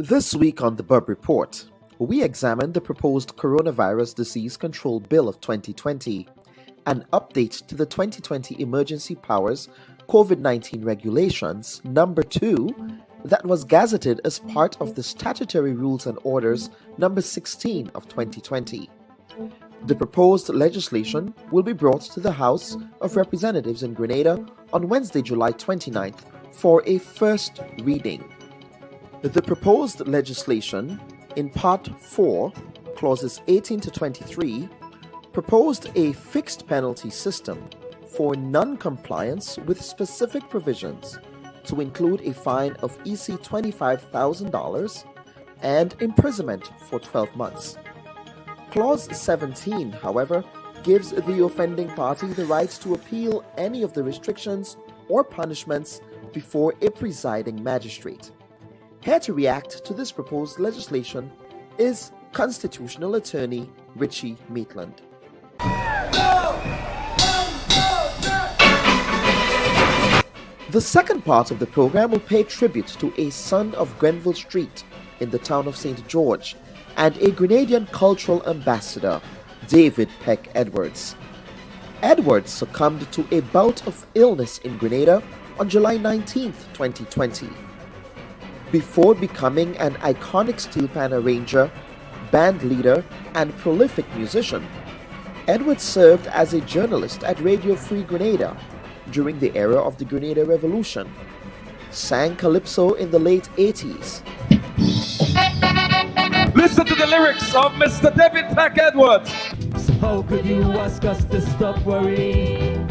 This week on the Bub Report, we examine the proposed Coronavirus Disease Control Bill of 2020, an update to the 2020 Emergency Powers COVID-19 Regulations number 2 that was gazetted as part of the Statutory Rules and Orders number 16 of 2020. The proposed legislation will be brought to the House of Representatives in Grenada on Wednesday, July 29th for a first reading. The proposed legislation, in Part 4, Clauses 18 to 23, proposed a fixed penalty system for non-compliance with specific provisions to include a fine of EC $25,000 and imprisonment for 12 months. Clause 17, however, gives the offending party the right to appeal any of the restrictions or punishments before a presiding magistrate. Here to react to this proposed legislation is constitutional attorney Richie Maitland. The second part of the program will pay tribute to a son of Grenville Street in the town of St. George and a Grenadian cultural ambassador, David Peck Edwards. Edwards succumbed to a bout of illness in Grenada on July 19, 2020. Before becoming an iconic steel pan arranger, band leader, and prolific musician, Edwards served as a journalist at Radio Free Grenada during the era of the Grenada Revolution, sang calypso in the late 80s. Listen to the lyrics of Mr. David Peck Edwards. So how could you ask us to stop worrying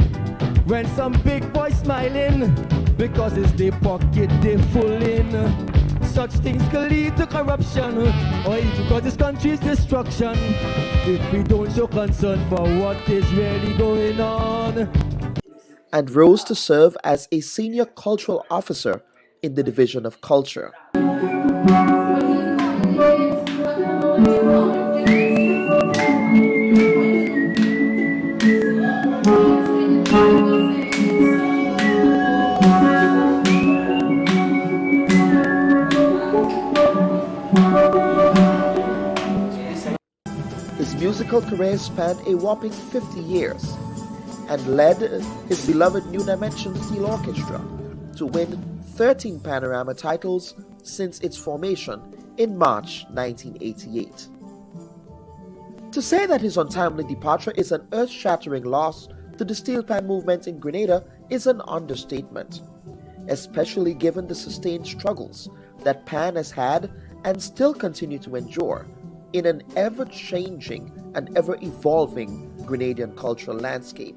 when some big boy smiling because it's their pocket they full in? Such things could lead to corruption or even cause this country's destruction if we don't show concern for what is really going on. And rose to serve as a senior cultural officer in the Division of Culture. His musical career spanned a whopping 50 years and led his beloved New Dimension Steel Orchestra to win 13 Panorama titles since its formation in March 1988. To say that his untimely departure is an earth-shattering loss to the steel pan movement in Grenada is an understatement, especially given the sustained struggles that pan has had and still continue to endure in an ever-changing and ever-evolving Grenadian cultural landscape.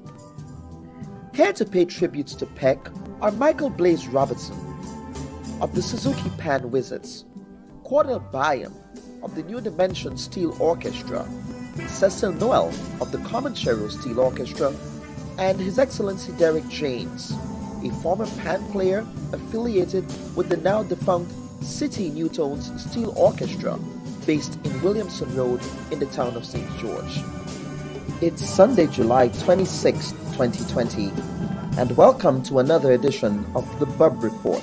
Here to pay tributes to Peck are Michael Blaze Robertson of the Suzuki Pan Wizards, Cordell Byam of the New Dimension Steel Orchestra, Cecil Noel of the Comanchero Steel Orchestra, and His Excellency Derek James, a former pan player affiliated with the now defunct City Newtones Steel Orchestra, based in Williamson Road in the town of St. George. It's Sunday, July 26, 2020, and welcome to another edition of the Bub Report.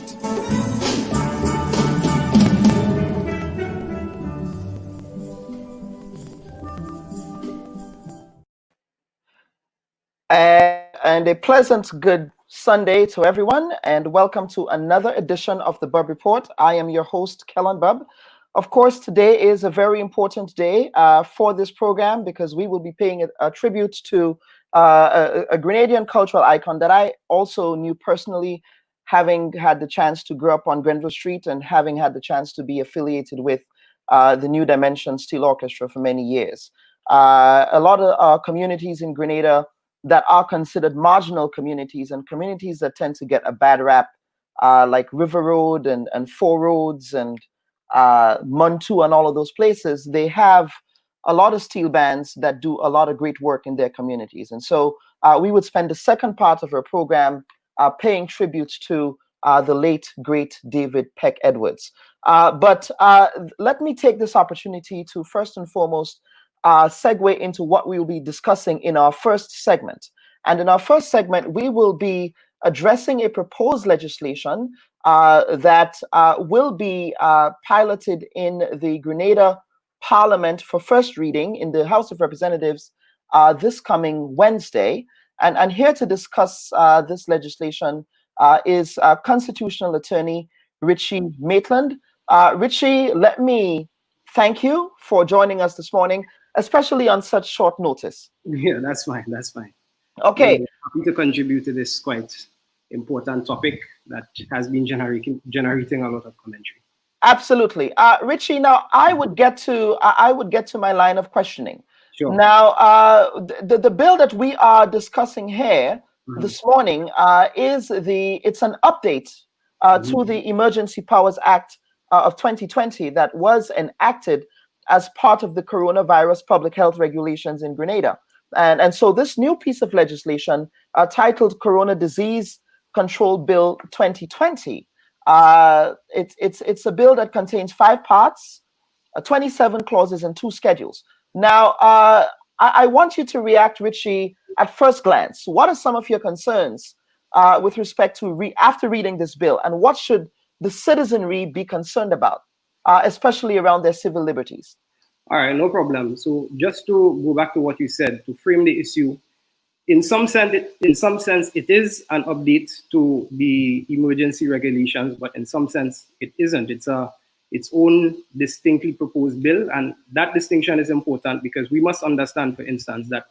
And a pleasant good Sunday to everyone, and welcome to another edition of the Bub Report. I am your host, Kellen Bub. Of course, today is a very important day for this program because we will be paying a tribute to a Grenadian cultural icon that I also knew personally, having had the chance to grow up on Grenville Street and having had the chance to be affiliated with the New Dimension Steel Orchestra for many years. A lot of communities in Grenada that are considered marginal communities and communities that tend to get a bad rap, like River Road and Four Roads and Montu and all of those places, they have a lot of steel bands that do a lot of great work in their communities. And so we would spend the second part of our program paying tribute to the late, great David Peck Edwards. But let me take this opportunity to first and foremost segue into what we will be discussing in our first segment. And in our first segment, we will be addressing a proposed legislation that will be piloted in the Grenada Parliament for first reading in the House of Representatives this coming Wednesday. And here to discuss this legislation is constitutional attorney Richie Maitland. Richie, let me thank you for joining us this morning, especially on such short notice. Yeah, that's fine. That's fine. Okay. I'm happy to contribute to this quite important topic that has been generating a lot of commentary. Absolutely. Richie, now I would get to my line of questioning. Sure. Now, the bill that we are discussing here this morning it's an update to the Emergency Powers Act of 2020 that was enacted as part of the coronavirus public health regulations in Grenada. And so this new piece of legislation titled Corona Disease Control Bill 2020, it's a bill that contains 5 parts, 27 clauses, and 2 schedules. Now, I want you to react, Richie, at first glance. What are some of your concerns with respect to after reading this bill, and what should the citizenry be concerned about, especially around their civil liberties? All right, no problem. So just to go back to what you said, to frame the issue, in some sense, it is an update to the emergency regulations, but in some sense, it isn't. It's its own distinctly proposed bill, and that distinction is important because we must understand, for instance, that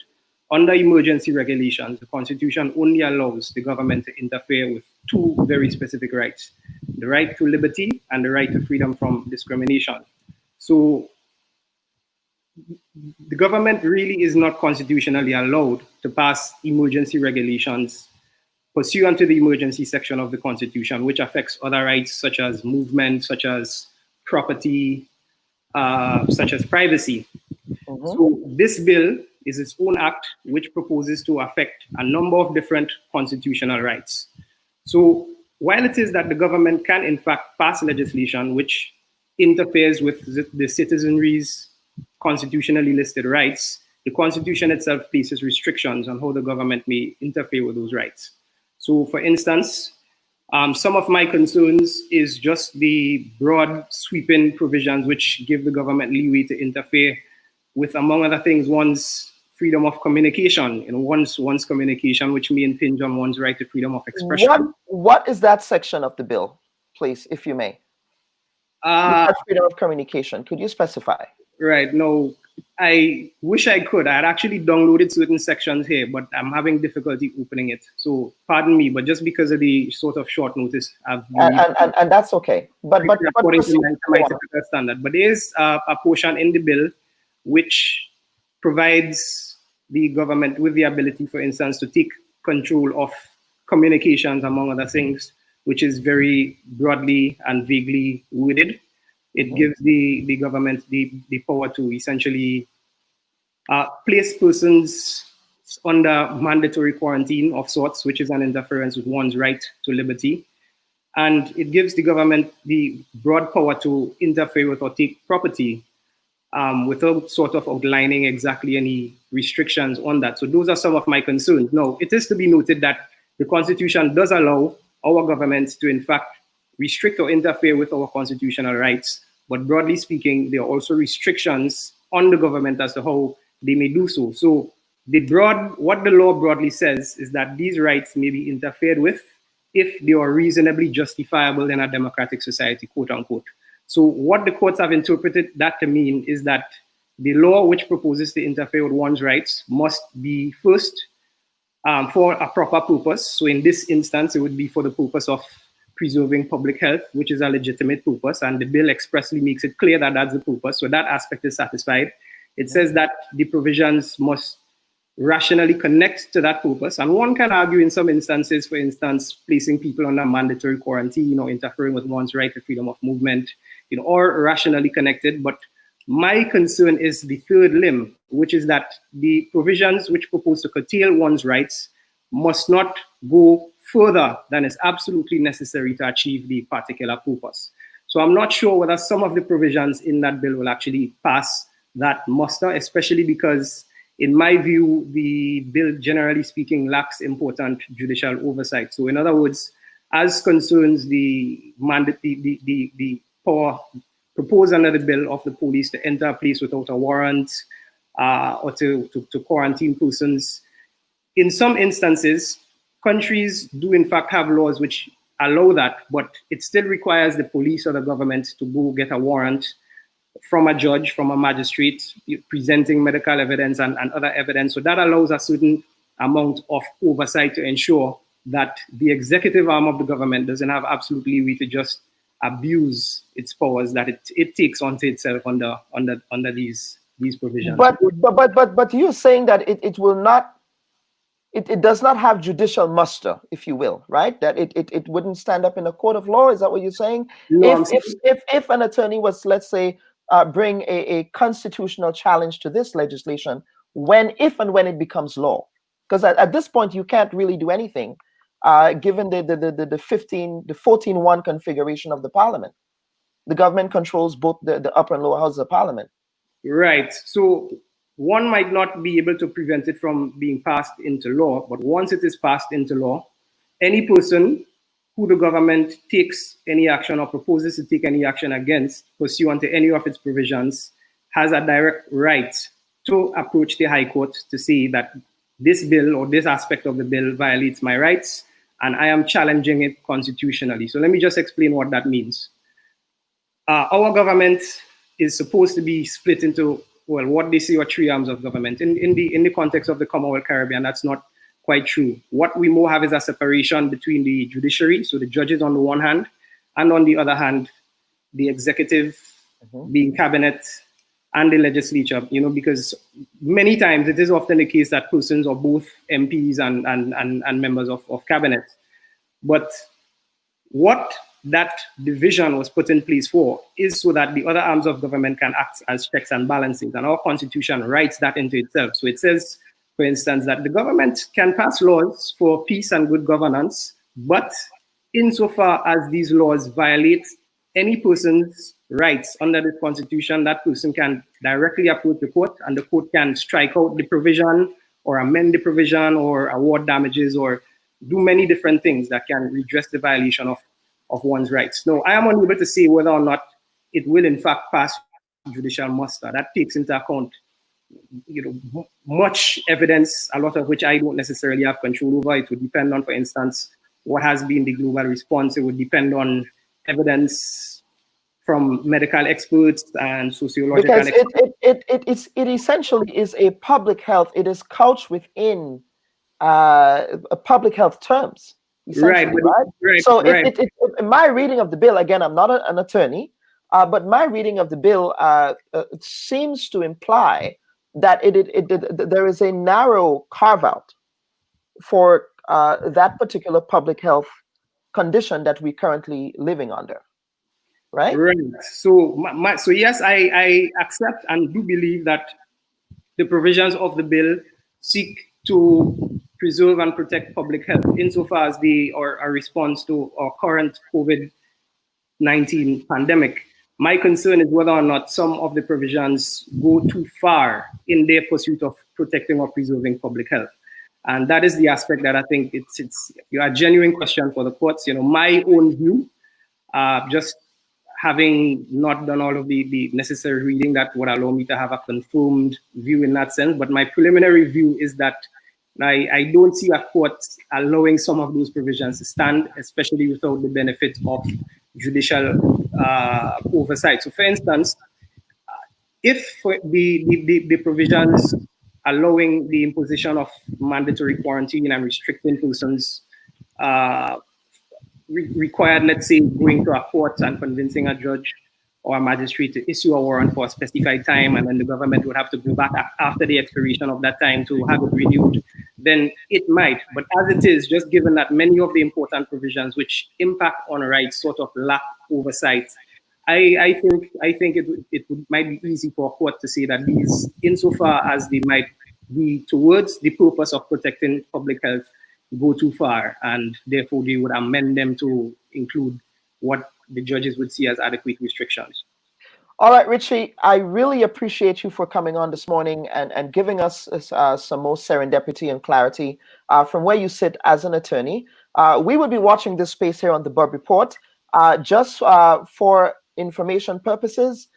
under emergency regulations, the Constitution only allows the government to interfere with 2 very specific rights: the right to liberty and the right to freedom from discrimination. So the government really is not constitutionally allowed to pass emergency regulations pursuant to the emergency section of the Constitution, which affects other rights such as movement, such as property, such as privacy. So this bill is its own act which proposes to affect a number of different constitutional rights. So while it is that the government can in fact pass legislation which interferes with the citizenry's constitutionally listed rights, the Constitution itself places restrictions on how the government may interfere with those rights. So for instance, some of my concerns is just the broad sweeping provisions which give the government leeway to interfere with, among other things, one's freedom of communication, one's communication, which may impinge on one's right to freedom of expression. What is that section of the bill, please, if you may? Freedom of communication. Could you specify? Right. No, I wish I could. I had actually downloaded certain sections here, but I'm having difficulty opening it. So pardon me, but just because of the sort of short notice, I've and that's okay. But according to my typical standard. But there is a portion in the bill which provides the government with the ability, for instance, to take control of communications, among other things, which is very broadly and vaguely worded. It gives the government the power to essentially place persons under mandatory quarantine of sorts, which is an interference with one's right to liberty. And it gives the government the broad power to interfere with or take property without sort of outlining exactly any restrictions on that. So those are some of my concerns. Now, it is to be noted that the Constitution does allow our government to, in fact, restrict or interfere with our constitutional rights. But broadly speaking, there are also restrictions on the government as to how they may do so. So what the law broadly says is that these rights may be interfered with if they are reasonably justifiable in a democratic society, quote unquote. So what the courts have interpreted that to mean is that the law which proposes to interfere with one's rights must be first for a proper purpose. So in this instance, it would be for the purpose of preserving public health, which is a legitimate purpose, and the bill expressly makes it clear that that's the purpose. So that aspect is satisfied. It says that the provisions must rationally connect to that purpose. And one can argue in some instances, for instance, placing people under mandatory quarantine or interfering with one's right to freedom of movement, or rationally connected. But my concern is the third limb, which is that the provisions which propose to curtail one's rights must not go further than is absolutely necessary to achieve the particular purpose. So I'm not sure whether some of the provisions in that bill will actually pass that muster, especially because, in my view, the bill, generally speaking, lacks important judicial oversight. So in other words, as concerns the power proposed under the bill of the police to enter a place without a warrant or to quarantine persons, in some instances, countries do in fact have laws which allow that, but it still requires the police or the government to go get a warrant from a judge, from a magistrate, presenting medical evidence and other evidence. So that allows a certain amount of oversight to ensure that the executive arm of the government doesn't have absolutely way to just abuse its powers that it takes onto itself under these provisions. But you're saying that it will not, it does not have judicial muster, if you will, right? That it wouldn't stand up in a court of law. Is that what you're saying? No, if an attorney was, let's say, bring a constitutional challenge to this legislation, if and when it becomes law, because at this point you can't really do anything, given the 14-1 configuration of the parliament. The government controls both the upper and lower houses of parliament. Right. So one might not be able to prevent it from being passed into law, but once it is passed into law, any person who the government takes any action or proposes to take any action against pursuant to any of its provisions has a direct right to approach the High Court to say that this bill or this aspect of the bill violates my rights and I am challenging it constitutionally. So let me just explain what that means. Our government is supposed to be split into, well, what they say are three arms of government. In the context of the Commonwealth Caribbean, that's not quite true. What we more have is a separation between the judiciary, so the judges on the one hand, and on the other hand, the executive, being cabinet, and the legislature, because many times it is often the case that persons are both MPs and members of cabinet. But what that division was put in place for is so that the other arms of government can act as checks and balances, and our constitution writes that into itself. So it says, for instance, that the government can pass laws for peace and good governance, but insofar as these laws violate any person's rights under the constitution, that person can directly approach the court, and the court can strike out the provision or amend the provision or award damages or do many different things that can redress the violation of one's rights. Now, I am unable to say whether or not it will in fact pass judicial muster. That takes into account much evidence, a lot of which I don't necessarily have control over. It would depend on, for instance, what has been the global response. It would depend on evidence from medical experts and sociological experts. Because it essentially is a public health. It is couched within a public health terms. Right. So my reading of the bill, again, I'm not an attorney, but my reading of the bill it seems to imply that there is a narrow carve out for that particular public health condition that we're currently living under. Right. So yes, I accept and do believe that the provisions of the bill seek to preserve and protect public health insofar as they are a response to our current COVID-19 pandemic. My concern is whether or not some of the provisions go too far in their pursuit of protecting or preserving public health. And that is the aspect that I think it's a genuine question for the courts. My own view, just having not done all of the necessary reading that would allow me to have a confirmed view in that sense, but my preliminary view is that I don't see a court allowing some of those provisions to stand, especially without the benefit of judicial oversight. So, for instance, if the provisions allowing the imposition of mandatory quarantine and restricting persons required, let's say, going to a court and convincing a judge or a magistrate to issue a warrant for a specified time, and then the government would have to go back after the expiration of that time to have it renewed, then it might. But as it is, just given that many of the important provisions which impact on rights sort of lack oversight, I think it might be easy for a court to say that these, insofar as they might be towards the purpose of protecting public health, go too far, and therefore they would amend them to include what the judges would see as adequate restrictions. All right, Richie, I really appreciate you for coming on this morning and giving us some more serendipity and clarity from where you sit as an attorney. We will be watching this space here on the Bub Report. Just for information purposes,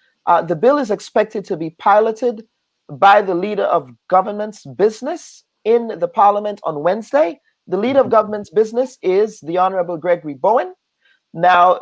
the bill is expected to be piloted by the leader of government's business in the parliament on Wednesday. The leader of government's business is the Honorable Gregory Bowen. Now,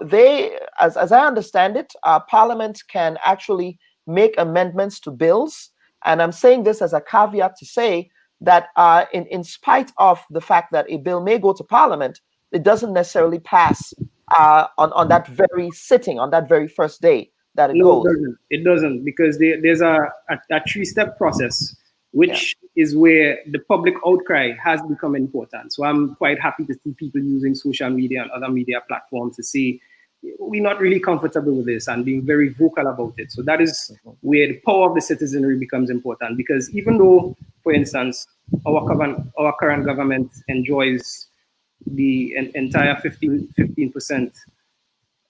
as I understand it, Parliament can actually make amendments to bills. And I'm saying this as a caveat to say that in spite of the fact that a bill may go to Parliament, it doesn't necessarily pass on that very sitting, on that very first day that it goes. It doesn't, because there's a three-step process, which is where the public outcry has become important. So I'm quite happy to see people using social media and other media platforms to say, we're not really comfortable with this, and being very vocal about it. So that is where the power of the citizenry becomes important, because even though, for instance, our current government enjoys the entire 15%,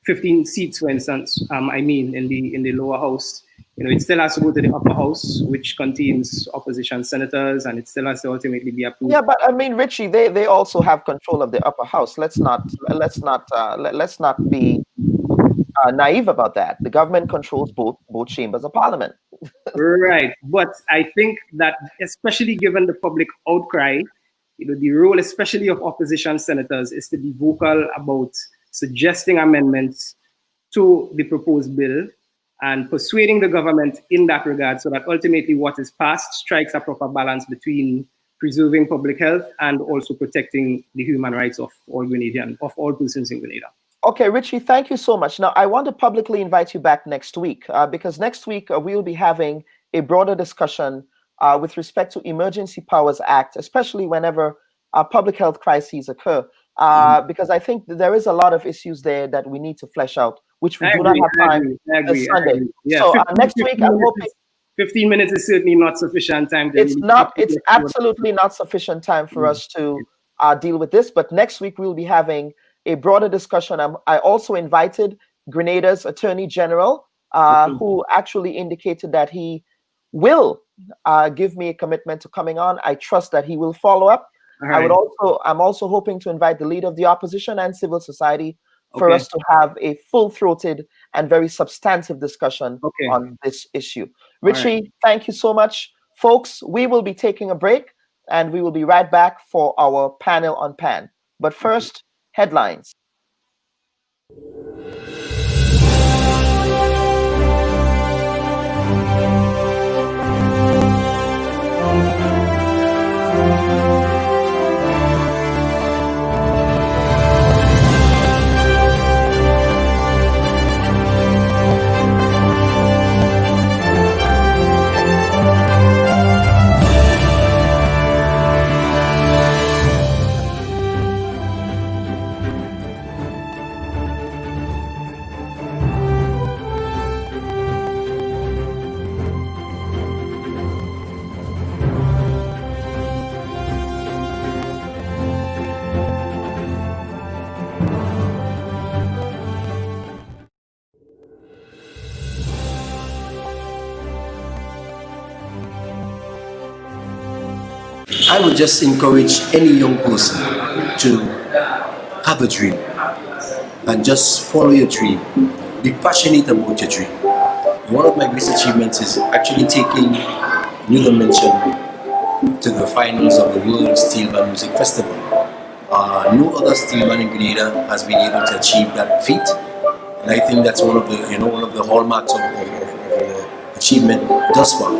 15 seats, for instance, in the lower house, it still has to go to the upper house, which contains opposition senators, and it still has to ultimately be approved. Yeah, but Richie, they also have control of the upper house. Let's not be naive about that. The government controls both chambers of parliament. Right, but I think that, especially given the public outcry, the role, especially of opposition senators, is to be vocal about suggesting amendments to the proposed bill and persuading the government in that regard, so that ultimately what is passed strikes a proper balance between preserving public health and also protecting the human rights of all persons in Grenada. Okay, Richie, thank you so much. Now, I want to publicly invite you back next week because next week we'll be having a broader discussion with respect to Emergency Powers Act, especially whenever public health crises occur, because I think there is a lot of issues there that we need to flesh out, which we do not have time this Sunday. Yeah, so next week, I'm hoping 15 minutes is certainly not sufficient time. It's absolutely not sufficient time for us to deal with this. But next week we'll be having a broader discussion. I also invited Grenada's Attorney General, who actually indicated that he will give me a commitment to coming on. I trust that he will follow up. Right. I'm also hoping to invite the leader of the opposition and civil society for us to have a full-throated and very substantive discussion on this issue. Richie, thank you so much. Folks, we will be taking a break and we will be right back for our panel on PAN. But first, headlines. I would just encourage any young person to have a dream and just follow your dream. Be passionate about your dream. One of my greatest achievements is actually taking New Dimension to the finals of the World Steel Band Music Festival. No other steel band in Grenada has been able to achieve that feat, and I think that's one of the hallmarks of achievement thus far.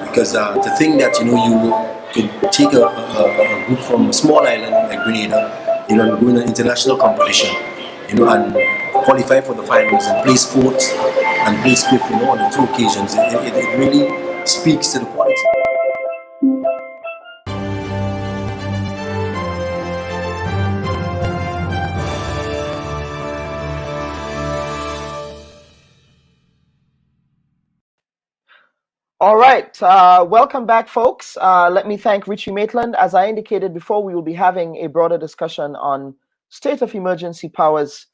Because to think that you could take a group from a small island like Grenada and go in an international competition, and qualify for the finals and place fourth and place fifth, on the two occasions. It really speaks to the quality. All right, welcome back, folks. Let me thank Richie Maitland. As I indicated before, we will be having a broader discussion on state of emergency powers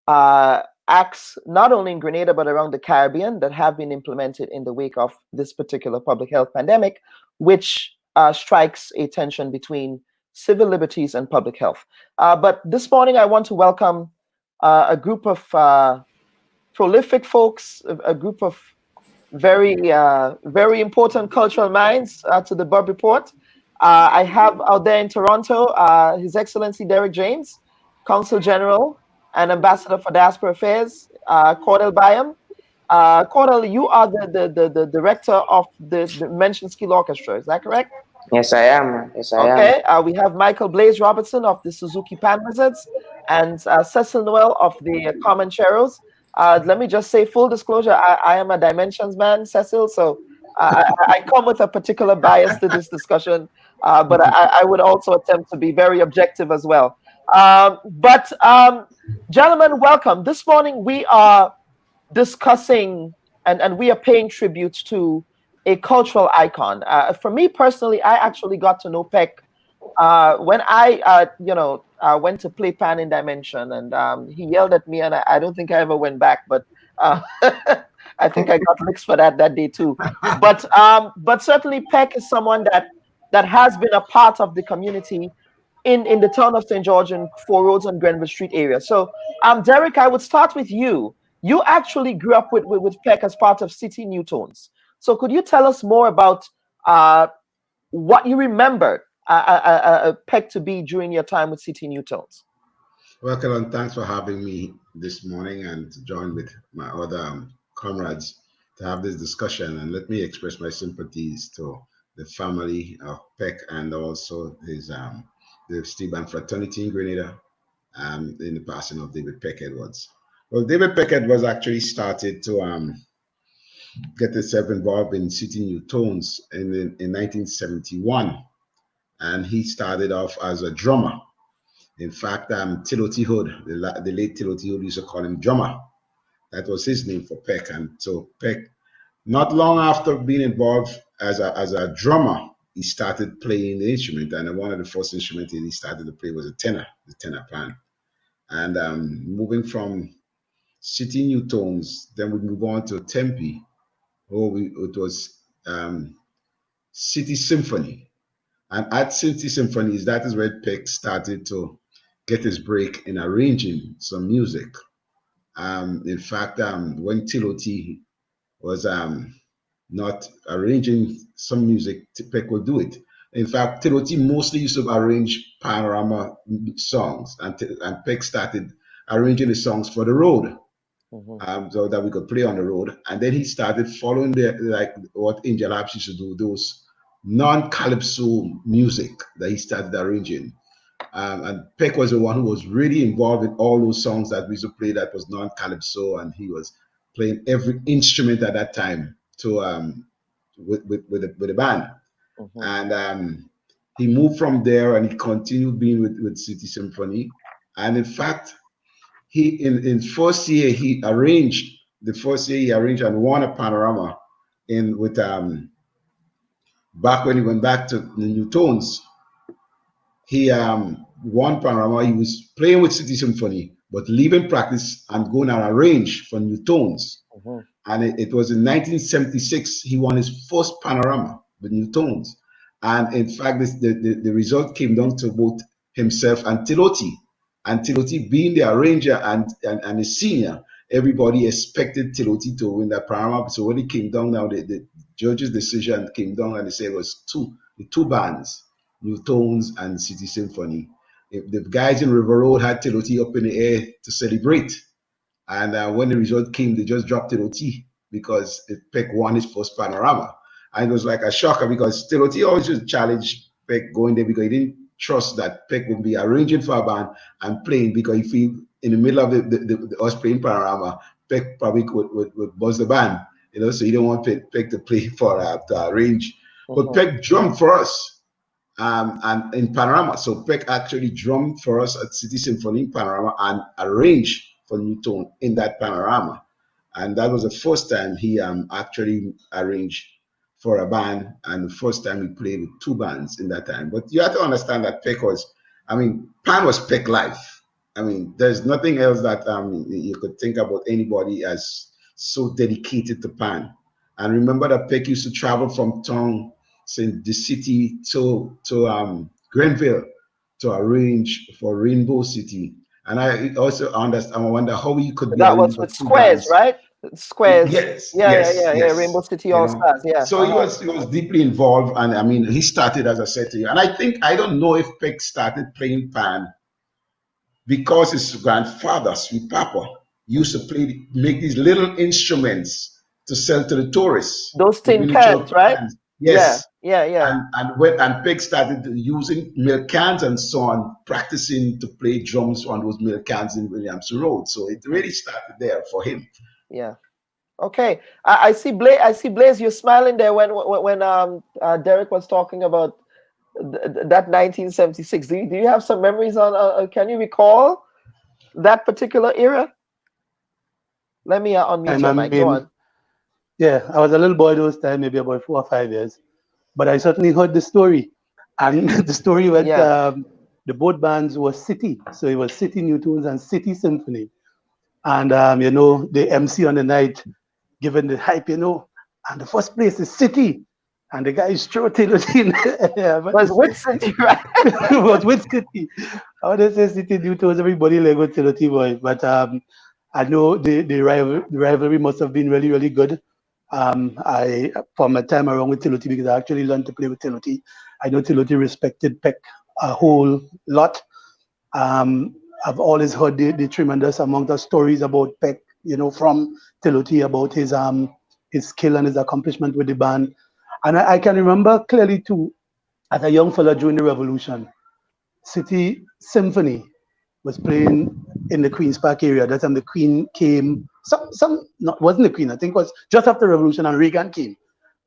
acts, not only in Grenada, but around the Caribbean, that have been implemented in the wake of this particular public health pandemic, which strikes a tension between civil liberties and public health. But this morning, I want to welcome a group of prolific folks, a group of very important cultural minds to the Bob Report. I have out there in Toronto His Excellency Derek James, Consul General and Ambassador for Diaspora Affairs, Cordell Byam. Cordell, you are the director of the mentioned Skill Orchestra, is that correct? Yes, I am. Okay, we have Michael Blaze Robertson of the Suzuki Pan Wizards and Cecil Noel of the Comancheros. Let me just say, full disclosure, I am a Dimensions man, Cecil, so I come with a particular bias to this discussion, but I would also attempt to be very objective as well. Gentlemen, welcome. This morning we are discussing and we are paying tribute to a cultural icon. For me personally, I actually got to know Peck when I went to play Pan in Dimension, and he yelled at me, and I don't think I ever went back, but I think I got licks for that day too. But certainly Peck is someone that has been a part of the community in the town of St. George and Four Roads and Grenville Street area. So Derek, I would start with you. You actually grew up with Peck as part of City New Tones. So could you tell us more about what you remember Peck to be during your time with City New Tones? Well, Kellen, thanks for having me this morning and to join with my other comrades to have this discussion. And let me express my sympathies to the family of Peck and also his the Steuben fraternity in Grenada in the passing of David Peck Edwards. Well, David Peck Edwards actually started to get himself involved in City New Tones in 1971. And he started off as a drummer. In fact, Tiloti Hood, the late Tiloti Hood used to call him drummer. That was his name for Peck. And so Peck, not long after being involved as a drummer, he started playing the instrument. And one of the first instruments he started to play was the tenor pan. And moving from City New Tones, then we move on to Tempe. It was City Symphony. And at City Symphonies, that is where Peck started to get his break in arranging some music. In fact, when Tiloti was not arranging some music, Peck would do it. In fact, Tiloti mostly used to arrange panorama songs, and Peck started arranging the songs for the road. Mm-hmm. So that we could play on the road. And then he started following like what Angel Harps used to do, those non-calypso music that he started arranging. And Peck was the one who was really involved in all those songs that we used to play that was non-calypso, and he was playing every instrument at that time to with the band. Mm-hmm. And he moved from there and he continued being with City Symphony. And in fact, he in first year he arranged and won a panorama with back when he went back to the New Tones. He won panorama. He was playing with City Symphony, but leaving practice and going and arrange for New Tones. Mm-hmm. And it was in 1976 he won his first panorama with New Tones. And in fact, the result came down to both himself and Tiloti. And Tiloti being the arranger and the senior, everybody expected Tiloti to win that panorama. So when it came down now, the judge's decision came down and they said it was the two bands, New Tones and City Symphony. If the guys in River Road had Tiloti up in the air to celebrate. And when the result came, they just dropped Tiloti because Peck won his first panorama. And it was like a shocker because Tiloti always just challenged Peck going there because he didn't trust that Peck would be arranging for a band and playing, because he feel in the middle of the us playing Panorama, Peck probably would buzz the band, so you don't want Peck to play for to arrange. But Peck drummed for us and in Panorama. So Peck actually drummed for us at City Symphony in Panorama and arranged for Newtone in that Panorama. And that was the first time he actually arranged for a band, and the first time he played with two bands in that time. But you have to understand that Peck Pan was Peck life. There's nothing else that you could think about anybody as so dedicated to Pan. And remember that Peck used to travel from town, say the city, to Grenville to arrange for Rainbow City. And I also understand, I wonder how you could be That was with Squares, right? Squares. Yes, yeah. Rainbow City All Stars. Yeah. So he was deeply involved, and he started, as I said to you, and I don't know if Peck started playing Pan because his grandfather, Sweet Papa, used to make these little instruments to sell to the tourists. Those tin cans, right? Yes. Yeah. And Peck started using milk cans and so on, practicing to play drums on those milk cans in Williamson Road. So it really started there for him. Yeah. Okay. I see Blaze. You're smiling there when Derek was talking about that 1976. Do you have some memories on? Can you recall that particular era? Let me unmute your mic. Go on. Yeah, I was a little boy those times, maybe about 4 or 5 years, but I certainly heard the story, and the story went. The both bands were City, so it was City Newtones and City Symphony, and the MC on the night, given the hype, and the first place is City, and the guy is throw Tility in there. Was with City, right? Was with City. I want to say City Newtones, everybody like with Tility boy, but I know the rivalry must have been really, really good. From my time around with Tility, because I actually learned to play with Tility, I know Tility respected Peck a whole lot. I've always heard the tremendous amount of stories about Peck, from Tility, about his skill and his accomplishment with the band. And I can remember clearly too, as a young fella during the Revolution, City Symphony was playing in the Queen's Park area. That time the Queen came, wasn't the Queen, I think it was just after the Revolution, and Reagan came.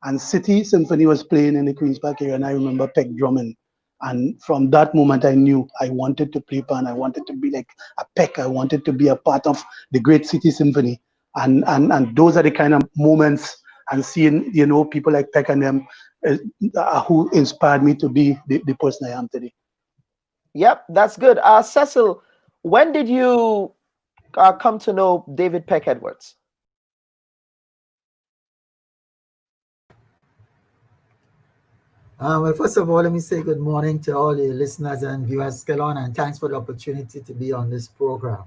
And City Symphony was playing in the Queen's Park area, and I remember Peck drumming. And from that moment, I knew I wanted to play Pan. I wanted to be like a Peck. I wanted to be a part of the great City Symphony. And those are the kind of moments, and seeing, people like Peck and them who inspired me to be the person I am today. Yep, that's good. Cecil, when did you come to know David Peck Edwards? Well, first of all, let me say good morning to all the listeners and viewers, Kelon, and thanks for the opportunity to be on this program.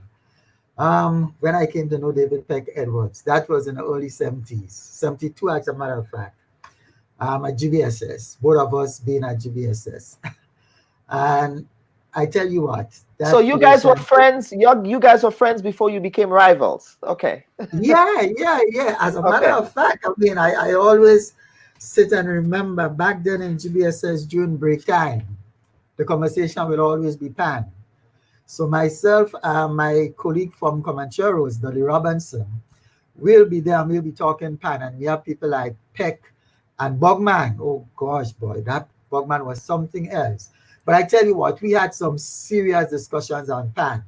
When I came to know David Peck Edwards, that was in the early 70s, 72 as a matter of fact, at GBSS, both of us being at GBSS. And I tell you what. So you guys were friends, you guys were friends before you became rivals. Okay. Yeah. As a matter of fact, I always sit and remember back then in GBSS during break time, the conversation will always be Pan. So myself and my colleague from Comancheros, Dolly Robinson, we'll be there and we'll be talking Pan. And we have people like Peck and Bogman. Oh gosh, boy, that Bogman was something else. But I tell you what, we had some serious discussions on Pan.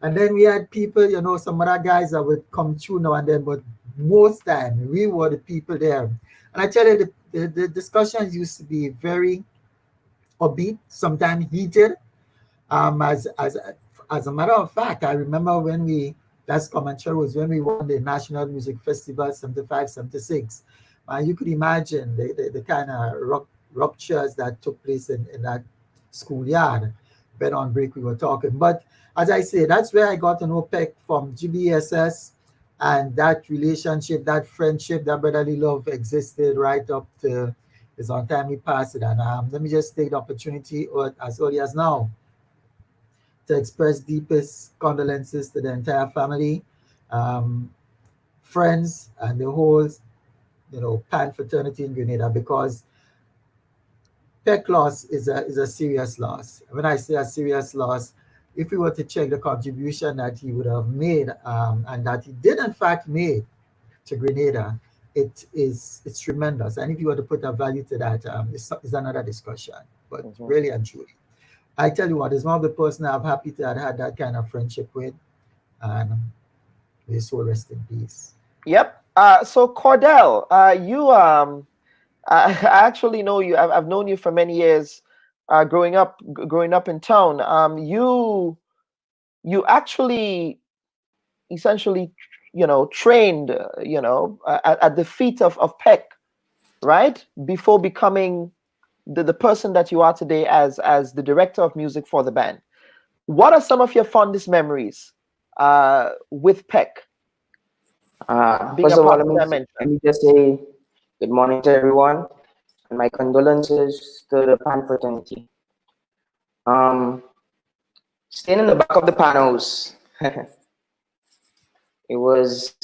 And then we had people, some other guys that would come through now and then, but most time we were the people there. And I tell you, the discussions used to be very upbeat, sometimes heated. As a matter of fact, I remember that's Comancheros, when we won the National Music Festival 75, 76. You could imagine the kind of ruptures that took place in that schoolyard. When on break we were talking. But as I say, that's where I got to know Peck from GBSS, and that relationship, that friendship, that brotherly love existed right up to his untimely passing. And let me just take the opportunity as early as now to express deepest condolences to the entire family, friends, and the whole, Pan fraternity in Grenada, because Peck loss is a serious loss. When I say a serious loss, if we were to check the contribution that he would have made, and that he did in fact made to Grenada, it's tremendous. And if you were to put a value to that, it's another discussion. But really and truly, I tell you what, it's one of the person I'm happy to have had that kind of friendship with, and may his soul rest in peace. Yep. So Cordell, you I actually know you. I've known you for many years. Growing up in town, you actually essentially, trained, at the feet of Peck, right? Before becoming the person that you are today as the director of music for the band. What are some of your fondest memories with Peck? Being First a of all, part of Dimension. let me just say good morning to everyone and my condolences to the Pan fraternity. Staying in the back of the panels, it was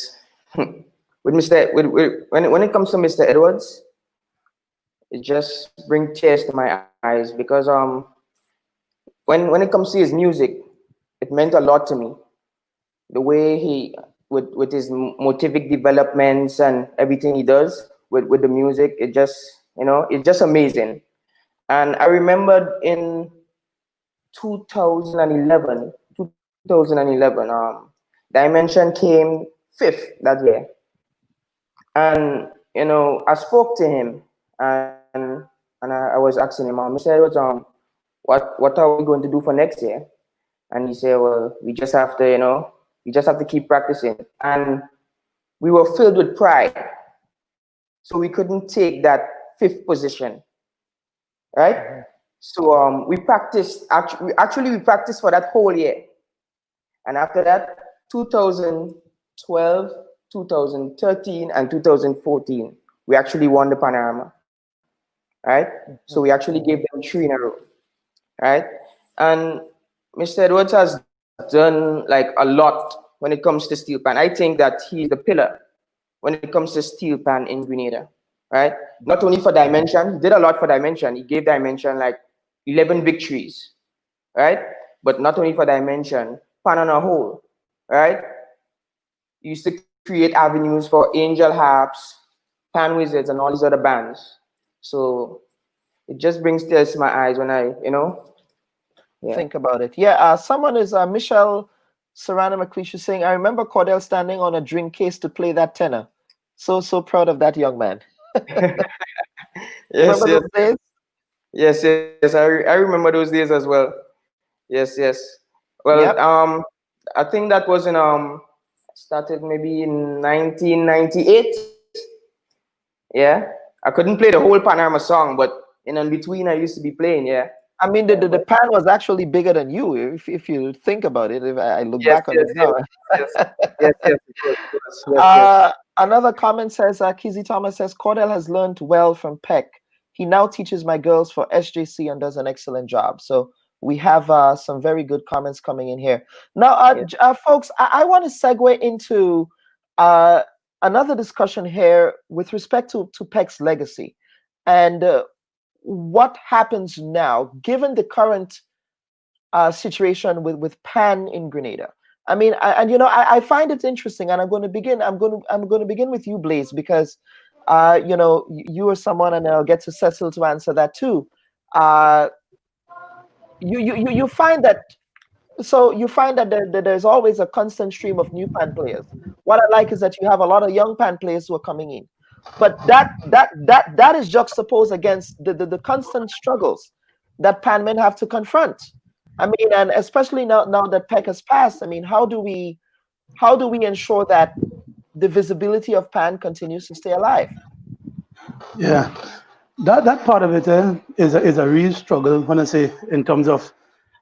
with when it comes to Mr. Edwards, it just brings tears to my eyes because when it comes to his music, it meant a lot to me. The way he with his motivic developments and everything he does with the music, it just it's just amazing. And I remembered in 2011, Dimension came 5th that year, and I spoke to him and I was asking him, Mr. Edwards, what are we going to do for next year? And he said, well, we just have to keep practicing. And we were filled with pride, so we couldn't take that 5th position, right? So we practiced. Actually, we practiced for that whole year. And after that, 2012, 2013, and 2014, we actually won the Panorama, right? So we actually gave them 3 in a row, right? And Mr. Edwards has done like a lot when it comes to steel pan. I think that he's the pillar when it comes to steel pan in Grenada, right? Not only for Dimension, he did a lot for Dimension. He gave Dimension like 11 victories, right? But not only for Dimension, pan on a whole, right? He used to create avenues for Angel Harps, Pan Wizards, and all these other bands. So it just brings tears to my eyes when I, think about it. Yeah, someone is Michelle Serrano McLeish saying, I remember Cordell standing on a drink case to play that tenor. So proud of that young man. Yes, remember those days? Yes. I remember those days as well. Yes. Well, yep. I think that was in started maybe in 1998. Yeah, I couldn't play the whole Panorama song, but in between I used to be playing. Yeah. I mean, the pan was actually bigger than you, if you think about it. If I look back on it now. Yes. Another comment says, Kizzy Thomas says, Cordell has learned well from Peck. He now teaches my girls for SJC and does an excellent job. So we have some very good comments coming in here. Now, folks, I want to segue into another discussion here with respect to Peck's legacy. And what happens now, given the current situation with Pan in Grenada? I mean, I find it interesting, and I'm going to begin with you, Blaze, because you are someone, and I'll get to Cecil to answer that too. You find that. So you find that there's always a constant stream of new Pan players. What I like is that you have a lot of young Pan players who are coming in. But that is juxtaposed against the constant struggles that Pan men have to confront. I mean, and especially now that Peck has passed, I mean, how do we ensure that the visibility of Pan continues to stay alive? Yeah, that part of it is a real struggle, when I say, in terms of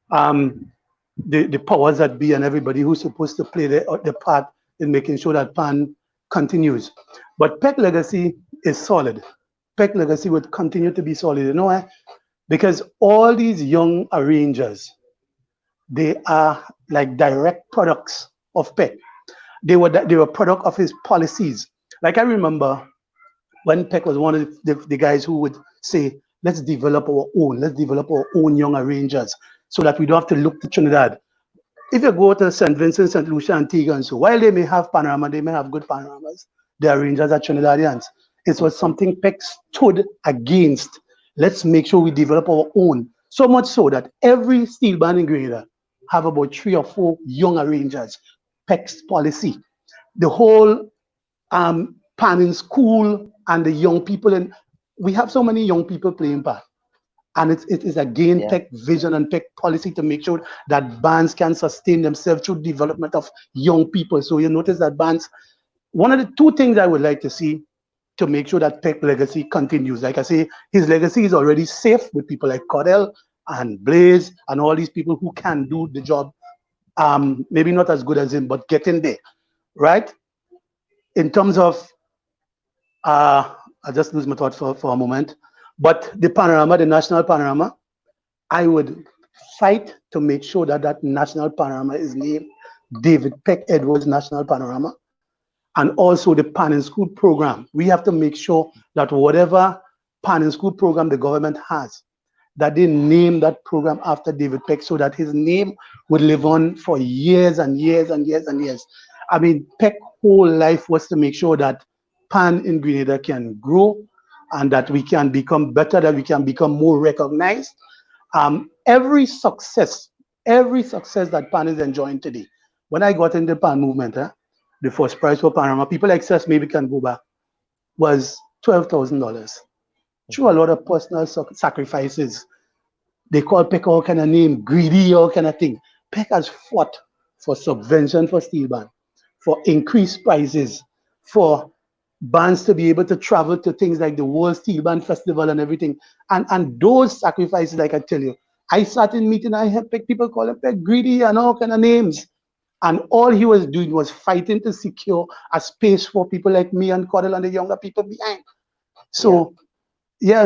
the powers that be and everybody who's supposed to play the part in making sure that Pan continues. But Peck legacy is solid. Peck legacy would continue to be solid. You know why? Because all these young arrangers, they are like direct products of Peck. They were product of his policies. Like I remember when Peck was one of the guys who would say, let's develop our own. Let's develop our own young arrangers so that we don't have to look to Trinidad. If you go to St. Vincent, St. Lucia, Antigua, and so while they may have panorama, they may have good panoramas. The arrangers are Trinidadians. It was something Peck stood against. Let's make sure we develop our own. So much so that every steel band in Grenada have about 3 or 4 young arrangers. Peck's policy. The whole pan in school and the young people, and we have so many young people playing pan. And it is again Peck vision and Peck policy to make sure that bands can sustain themselves through development of young people. So you notice that bands, one of the 2 things I would like to see to make sure that Peck legacy continues. Like I say, his legacy is already safe with people like Cordell and Blaze and all these people who can do the job. Maybe not as good as him, but getting there, right? In terms of, I just lose my thought for a moment. But the panorama, the national panorama, I would fight to make sure that that national panorama is named David Peck Edwards National Panorama. And also the Pan in School program. We have to make sure that whatever Pan in School program the government has, that they name that program after David Peck so that his name would live on for years and years and years and years. I mean, Peck's whole life was to make sure that Pan in Grenada can grow and that we can become better, that we can become more recognized. Every success that Pan is enjoying today. When I got in the Pan movement, the first prize for Panorama, people like us maybe can go back, was $12,000. Through a lot of personal sacrifices. They call Peck all kind of name, greedy, all kind of thing. Peck has fought for subvention for steel band, for increased prices, for bands to be able to travel to things like the World Steel Band Festival and everything. And those sacrifices, like I tell you, I sat in meeting, I had Peck people call him Peck greedy and all kind of names. And all he was doing was fighting to secure a space for people like me and Cordell and the younger people behind. So,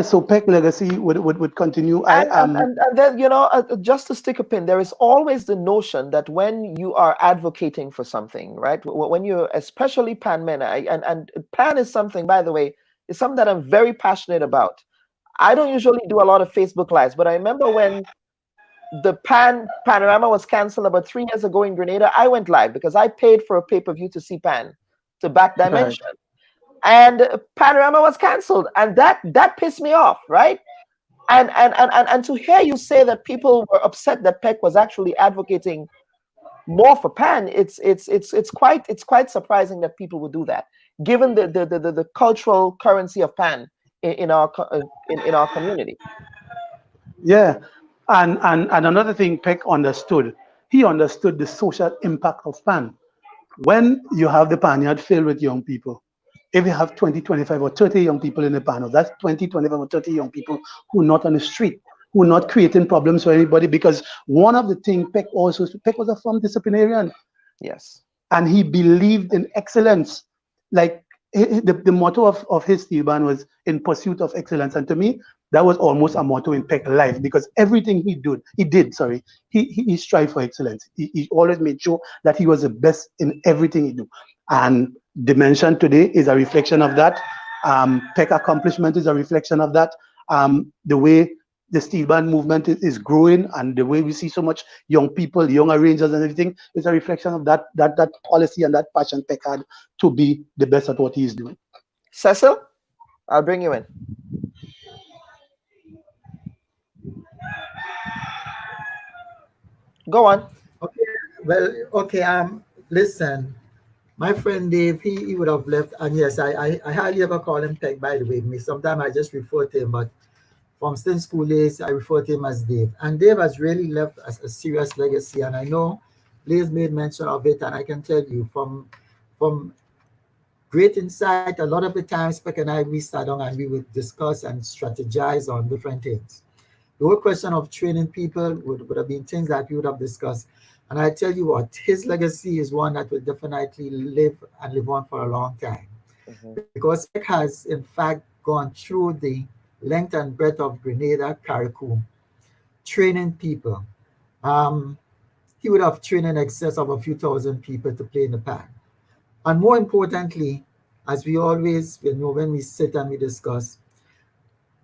so Peck legacy would continue. And then, you know, just to stick a pin, there is always the notion that when you are advocating for something, right? When you're, especially Pan men, and Pan is something, by the way, is something that I'm very passionate about. I don't usually do a lot of Facebook Lives, but I remember when the Panorama was canceled about 3 years ago in Grenada, I went live because I paid for a pay-per-view to see Pan, to back Dimension. Right. And Panorama was canceled, and that pissed me off, right? And to hear you say that people were upset that Peck was actually advocating more for Pan, it's quite surprising that people would do that, given the cultural currency of Pan in our community. Yeah. And another thing Peck understood, he understood the social impact of Pan. When you have the Panyard filled with young people, if you have 20, 25 or 30 young people in the panel, that's 20, 25 or 30 young people who are not on the street, who are not creating problems for anybody. Because one of the things Peck was a firm disciplinarian. Yes. And he believed in excellence. Like the motto of his steel band was in pursuit of excellence. And to me, that was almost a motto in Peck life, because everything he did, he strived for excellence. He always made sure that he was the best in everything he did. And Dimension today is a reflection of that. Peck accomplishment is a reflection of that. The way the steel band movement is growing and the way we see so much young people, young arrangers and everything is a reflection of that policy and that passion Peck had to be the best at what he is doing. Cecil, I'll bring you in. Go on. Okay. Well, okay. Listen, my friend Dave, he would have left, and yes, I hardly ever call him Peck, by the way. Sometimes I just refer to him, but from still school days, I refer to him as Dave. And Dave has really left a serious legacy, and I know Blaze made mention of it, and I can tell you from great insight, a lot of the times Peck and I, we sat down and we would discuss and strategize on different things. The whole question of training people would have been things that we would have discussed. And I tell you what, his legacy is one that will definitely live on for a long time. Because Peck has, in fact, gone through the length and breadth of Grenada, Carriacou, training people. He would have trained in excess of a few thousand people to play in the pan. And more importantly, as we always, when we sit and we discuss,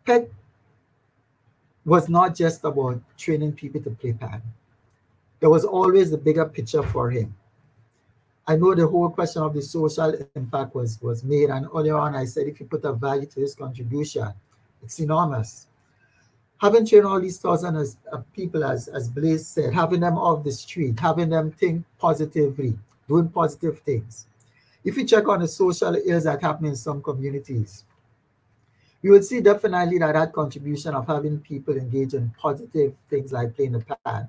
Peck was not just about training people to play pan. There was always the bigger picture for him. I know the whole question of the social impact was made, and earlier on I said if you put a value to his contribution, it's enormous. Having trained all these thousands of people, as Blaise said, having them off the street, having them think positively, doing positive things. If you check on the social ills that happen in some communities, you will see definitely that that contribution of having people engage in positive things like playing the pan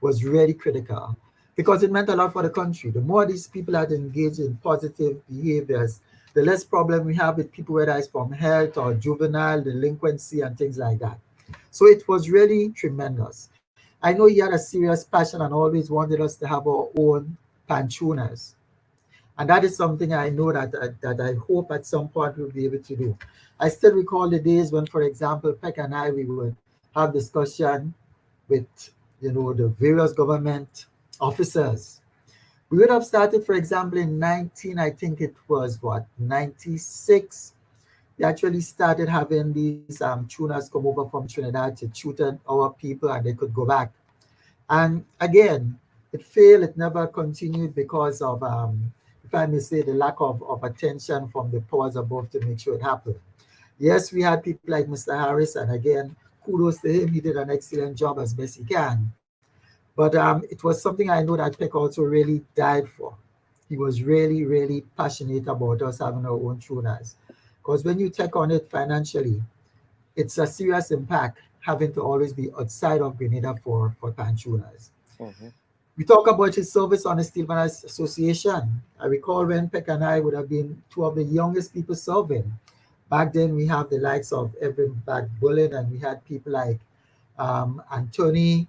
was really critical because it meant a lot for the country. The more these people had engaged in positive behaviors, the less problem we have with people, whether it's from health or juvenile delinquency and things like that. So it was really tremendous. I know he had a serious passion and always wanted us to have our own pantuners. And that is something I know that I hope at some point we'll be able to do. I still recall the days when, for example, Peck and I, we would have discussion with, the various government officers. We would have started, for example, in I think it was 96. We actually started having these tuners come over from Trinidad to tutor our people and they could go back. And again, it failed, it never continued because of, if I may say, the lack of attention from the powers above to make sure it happened. Yes, we had people like Mr. Harris, and again, kudos to him. He did an excellent job as best he can. But it was something I know that Peck also really died for. He was really, really passionate about us having our own tuners. Because when you take on it financially, it's a serious impact having to always be outside of Grenada for pan tuners. We talk about his service on the Steelman's Association. I recall when Peck and I would have been two of the youngest people serving. Back then, we have the likes of Evan Bullen, and we had people like Anthony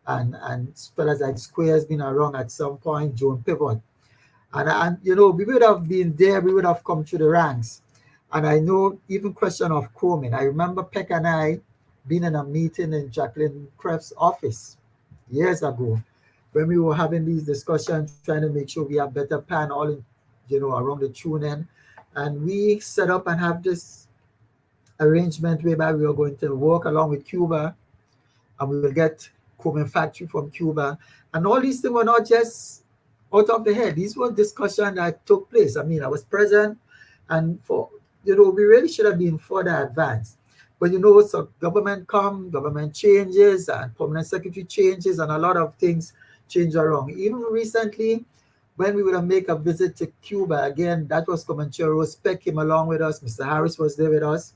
and fellas like Squares been around at some point, Joan Pivot. And we would have been there, we would have come through the ranks. And I know even question of Coleman. I remember Peck and I being in a meeting in Jacqueline Kreft's office years ago when we were having these discussions, trying to make sure we have better pan all in, around the tuning. And we set up and have this arrangement whereby we were going to work along with Cuba and we will get Coleman factory from Cuba. And all these things were not just out of the head. These were discussions that took place. I mean, I was present and we really should have been further advanced. But so government changes and permanent secretary changes and a lot of things change around. Even recently, when we would make a visit to Cuba, again, that was Comancheros. Peck came along with us. Mr. Harris was there with us.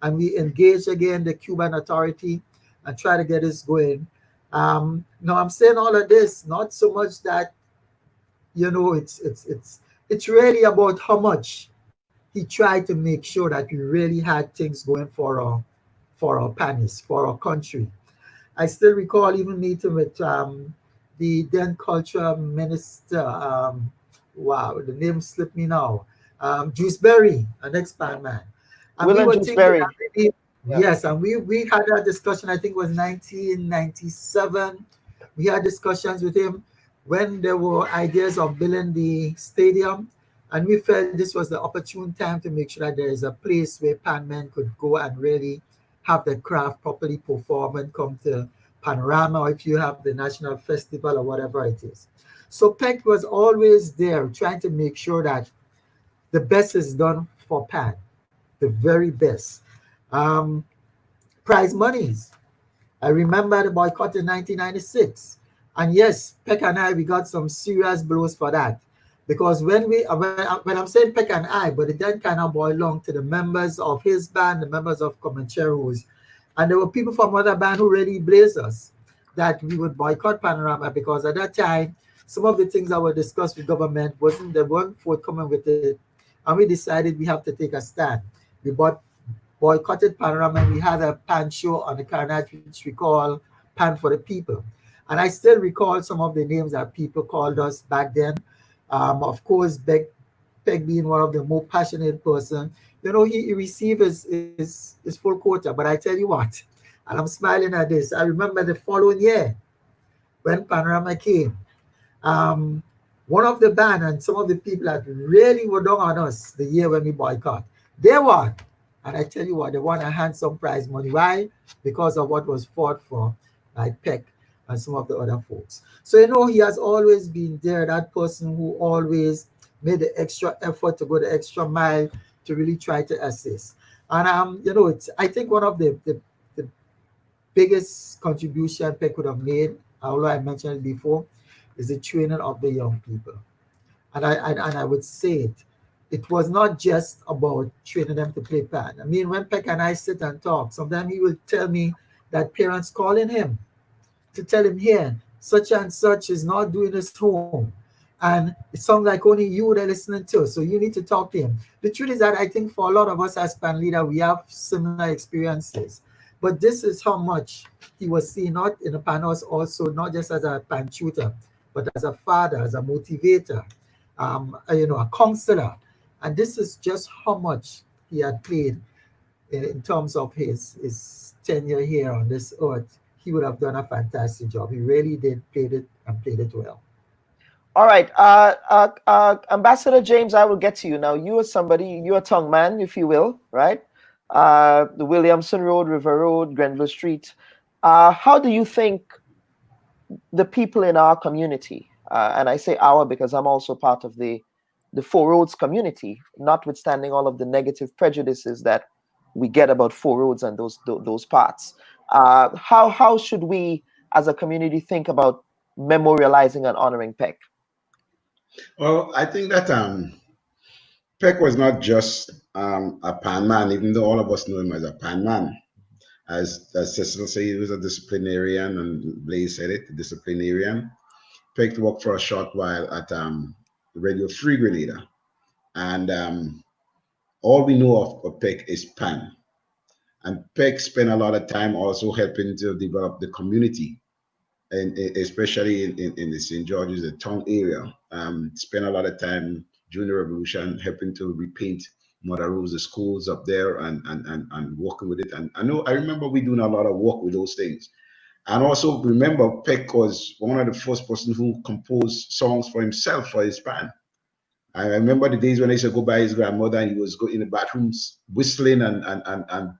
And we engaged again the Cuban authority and try to get this going. Now I'm saying all of this, not so much that, it's really about how much he tried to make sure that we really had things going for our panis, for our country. I still recall even meeting with the then culture minister, the name slipped me now, Juiceberry, an ex-pan man. And William Juiceberry. Yes, and we had a discussion, I think it was 1997. We had discussions with him when there were ideas of building the stadium. And we felt this was the opportune time to make sure that there is a place where pan men could go and really have the craft properly perform and come to Panorama, or if you have the National Festival or whatever it is. So Peck was always there trying to make sure that the best is done for pan, the very best. Prize monies. I remember the boycott in 1996. And yes, Peck and I, we got some serious blows for that. Because when I'm saying Peck and I, but it then kind of belonged to the members of his band, the members of Comancheros. And there were people from other band who really blazed us that we would boycott Panorama because at that time, some of the things that were discussed with government they weren't forthcoming with it. And we decided we have to take a stand. We boycotted Panorama and we had a pan show on the Carnage, which we call Pan for the People. And I still recall some of the names that people called us back then. Of course, Peck being one of the more passionate person, he received his full quota. But I tell you what, and I'm smiling at this, I remember the following year when Panorama came, one of the band and some of the people that really were down on us the year when we boycott, they won. And I tell you what, they won a handsome prize money. Why? Because of what was fought for by Peck and some of the other folks. So, you know, he has always been there, that person who always made the extra effort to go the extra mile to really try to assist. And, you know, it's, I think one of the biggest contribution Peck could have made, although I mentioned it before, is the training of the young people. And I would say it was not just about training them to play pan. I mean, when Peck and I sit and talk, sometimes he will tell me that parents calling him to tell him, here, such and such is not doing his home. And it sounds like only you they're listening to, so you need to talk to him. The truth is that I think for a lot of us as pan leader, we have similar experiences. But this is how much he was seen, not in the pan house also, not just as a pan tutor, but as a father, as a motivator, you know, a counselor. And this is just how much he had played in terms of his tenure here on this earth. He would have done a fantastic job. He really did played it well. All right, Ambassador James, I will get to you now. You are somebody, you're a tongue man, if you will, right? The Williamson Road, River Road, Grenville Street. How do you think the people in our community, and I say our because I'm also part of the Four Roads community, notwithstanding all of the negative prejudices that we get about Four Roads and those parts, how should we as a community think about memorializing and honoring Peck? Well, I think that Peck was not just a pan man, even though all of us know him as a pan man. As Cecil said, he was a disciplinarian, and Blaze said it, disciplinarian. Peck worked for a short while at Radio Free Grenada. And all we know of Peck is pan. And Peck spent a lot of time also helping to develop the community, and especially in the St. George's, the town area. Spent a lot of time during the revolution helping to repaint Mother Rosa schools up there and working with it. And I remember we doing a lot of work with those things. And also remember Peck was one of the first person who composed songs for himself for his band. I remember the days when I used to go by his grandmother and he was in the bathrooms whistling and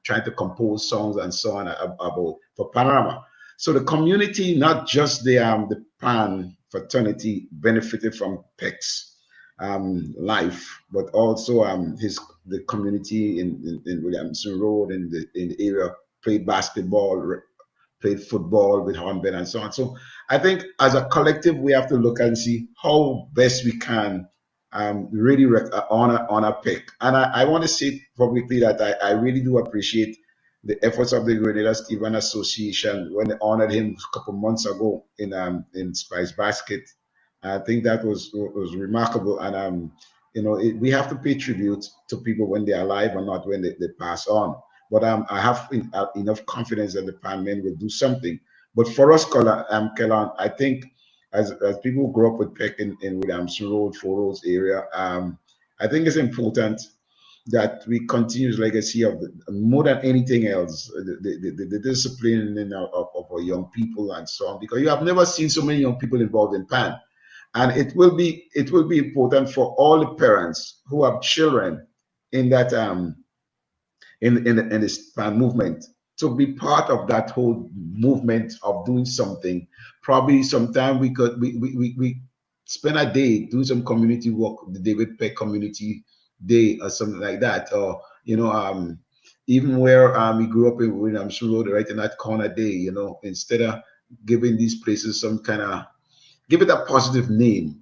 trying to compose songs and so on about for Panorama. So the community, not just the Pan fraternity, benefited from Peck's life, but also the community in Williamson Road in the area played basketball, played football with Hornbed and so on. So I think as a collective, we have to look and see how best we can really honor Peck. And I want to say publicly that I really do appreciate the efforts of the Grenada Stephen Association when they honored him a couple months ago in Spice Basket. I think that was remarkable. And we have to pay tribute to people when they're alive and not when they pass on. But I have enough confidence that the Pan men will do something. But for us, Kellan, I think as people who grew up with Peck in Williamson Road, Four Roads area, I think it's important that we continue his legacy of more than anything else, the discipline of our young people and so on, because you have never seen so many young people involved in PAN. And it will be important for all the parents who have children in that in this PAN movement to be part of that whole movement of doing something. Probably sometime we spend a day doing some community work, the David Peck Community Day or something like that, or even where we grew up in Williamson Road, right in that corner day, instead of giving these places some kind of, give it a positive name,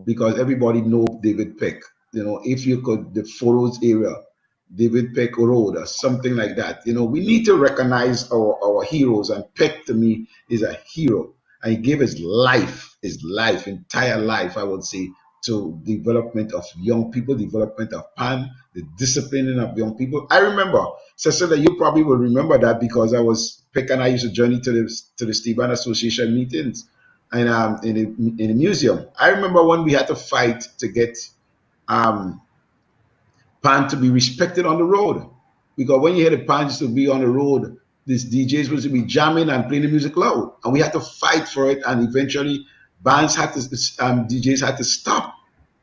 because everybody know David Peck. If you could, the Four Roads area, David Peck Road or something like that. We need to recognize our heroes, and Peck to me is a hero. And he gave his life, entire life, I would say, to development of young people, development of PAN, the disciplining of young people. I remember, Cecilia, you probably will remember that, because Peck and I used to journey to the Stephen Association meetings and in the museum. I remember when we had to fight to get PAN to be respected on the road, because when you hear the PAN to be on the road, these DJs was to be jamming and playing the music loud, and we had to fight for it. And eventually, DJs had to stop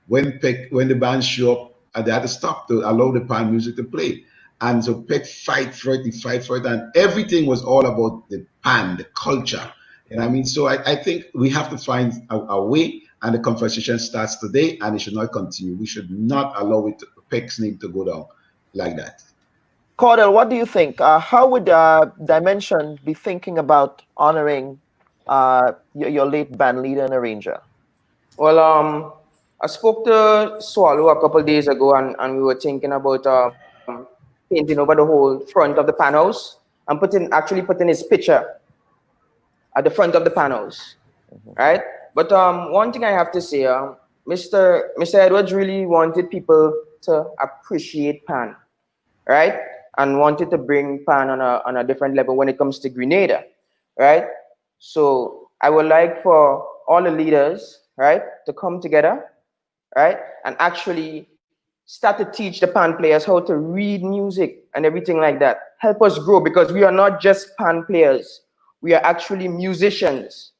when the bands show up, and they had to stop to allow the PAN music to play. And so Peck fight for it, and everything was all about the pan, the culture. And I mean, so I think we have to find a way, and the conversation starts today, and it should not continue. We should not allow Peck's name to go down like that. Cordell, what do you think? How would Dimension be thinking about honoring your late band leader and arranger? Well, I spoke to Swallow a couple days ago, and we were thinking about painting over the whole front of the panels and actually putting his picture at the front of the panels, right? But one thing I have to say, Mr. Edwards really wanted people to appreciate Pan, right? And wanted to bring Pan on a different level when it comes to Grenada, right? So I would like for all the leaders, right, to come together, right, and actually start to teach the Pan players how to read music and everything like that. Help us grow, because we are not just Pan players. We are actually musicians,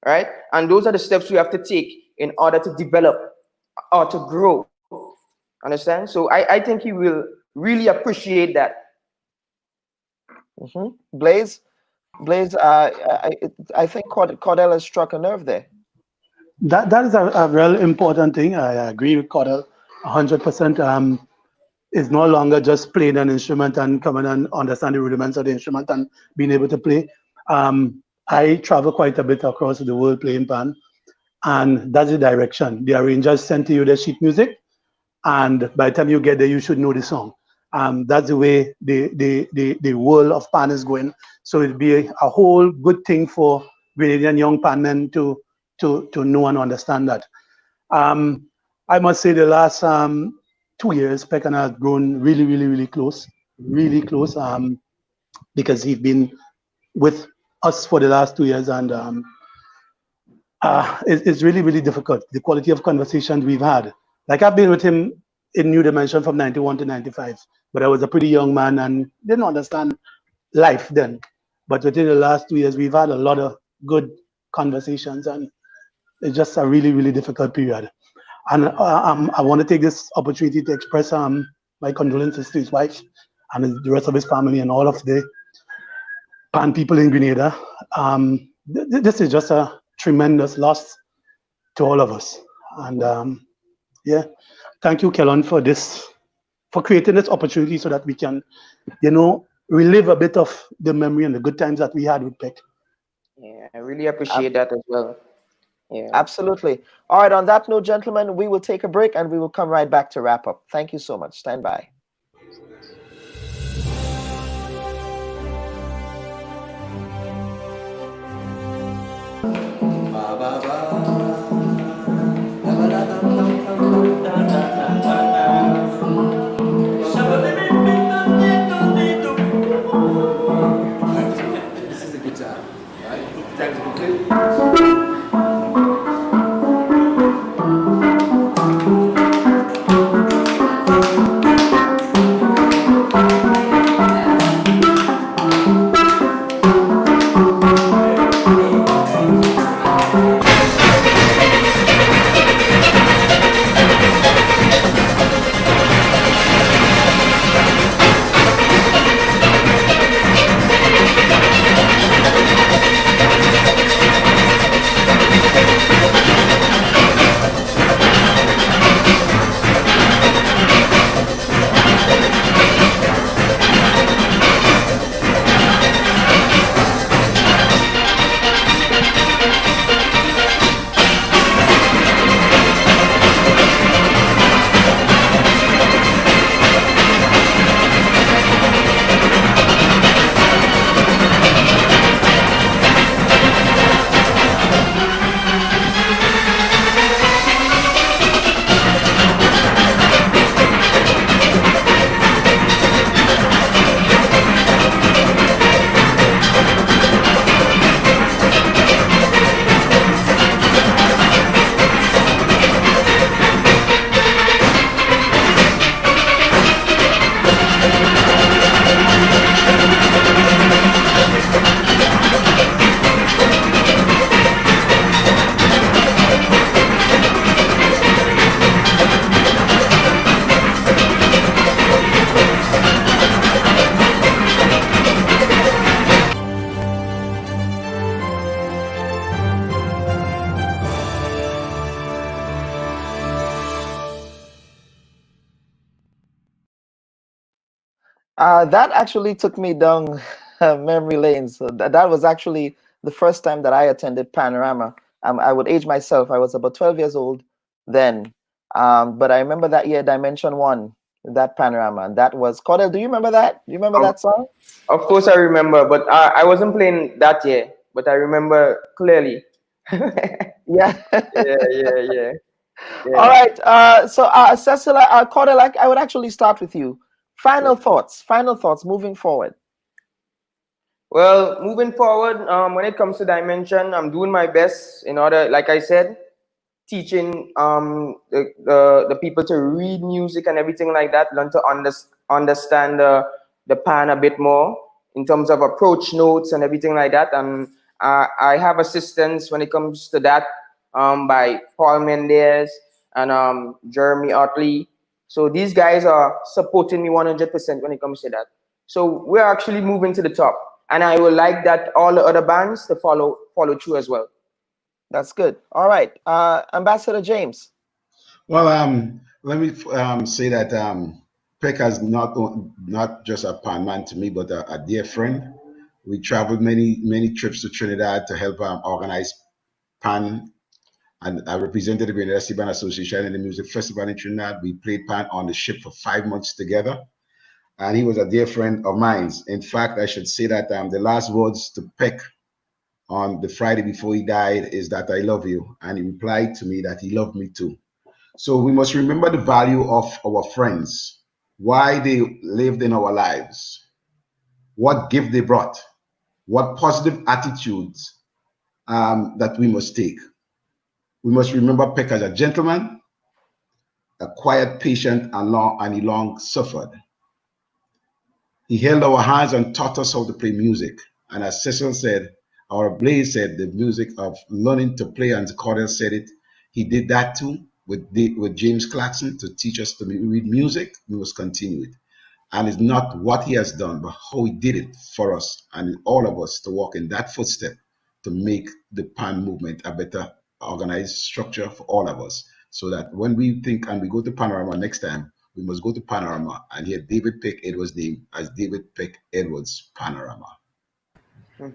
right? And those are the steps we have to take in order to develop or to grow. Understand? So I think he will really appreciate that. Blaze, I think Cordell has struck a nerve there. That is a real important thing. I agree with Cordell 100%. It's no longer just playing an instrument and coming and understand the rudiments of the instrument and being able to play. I travel quite a bit across the world playing pan, and that's the direction. The arrangers send to you the sheet music, and by the time you get there, you should know the song. That's the way the world of pan is going. So it'd be a whole good thing for Grenadian young pan men to know and understand that. I must say the last 2 years, Peck and I have grown really close, because he's been with us for the last 2 years, and it's really difficult. The quality of conversations we've had. Like, I've been with him in New Dimension from 91 to 95, but I was a pretty young man and didn't understand life then. But within the last 2 years, we've had a lot of good conversations, and it's just a really difficult period. And I want to take this opportunity to express my condolences to his wife and the rest of his family and all of the Pan people in Grenada. This is just a tremendous loss to all of us. And yeah, thank you, Kellon, for creating this opportunity so that we can, relive a bit of the memory and the good times that we had with Peck. Yeah, I really appreciate that as well. Yeah. Absolutely. All right, on that note, gentlemen, we will take a break and we will come right back to wrap up. Thank you so much. Stand by. This is the guitar, right? Technically. That actually took me down memory lane. So that was actually the first time that I attended Panorama. I would age myself. I was about 12 years old then. But I remember that year, Dimension One, that Panorama. And that was Cordell. Do you remember that? Do you remember that song? Of course, I remember, but I wasn't playing that year. But I remember clearly. Yeah. yeah. All right. So Cecil, Cordell, I would actually start with you. Final thoughts. Final thoughts moving forward. Well, moving forward, when it comes to Dimension, I'm doing my best in order, like I said, teaching the people to read music and everything like that, learn to understand the pan a bit more in terms of approach notes and everything like that. And I have assistance when it comes to that by Paul Mendez and Jeremy Otley. So these guys are supporting me 100% when it comes to that. So we're actually moving to the top. And I would like that all the other bands to follow through as well. That's good. All right. Ambassador James. Well, let me say that Peck is not just a pan man to me, but a dear friend. We traveled many trips to Trinidad to help organize pan, and I represented the Grenadian Band Association in the music festival in Trinidad. We played pan on the ship for 5 months together, and he was a dear friend of mine. In fact, I should say that the last words to Peck on the Friday before he died is that I love you, and he replied to me that he loved me too. So we must remember the value of our friends, why they lived in our lives, what gift they brought, what positive attitudes that we must take. We must remember Peck as a gentleman, a quiet, patient, and he long suffered. He held our hands and taught us how to play music. And as Cecil said, our Blaze said, the music of learning to play, and Cordell said it, he did that too with James Clarkson to teach us to read music. We must continue it. And it's not what he has done, but how he did it for us and all of us to walk in that footstep to make the pan movement a better organized structure for all of us. So that when we think and we go to Panorama next time, we must go to Panorama and hear David Peck Edwards' name as David Peck Edwards Panorama.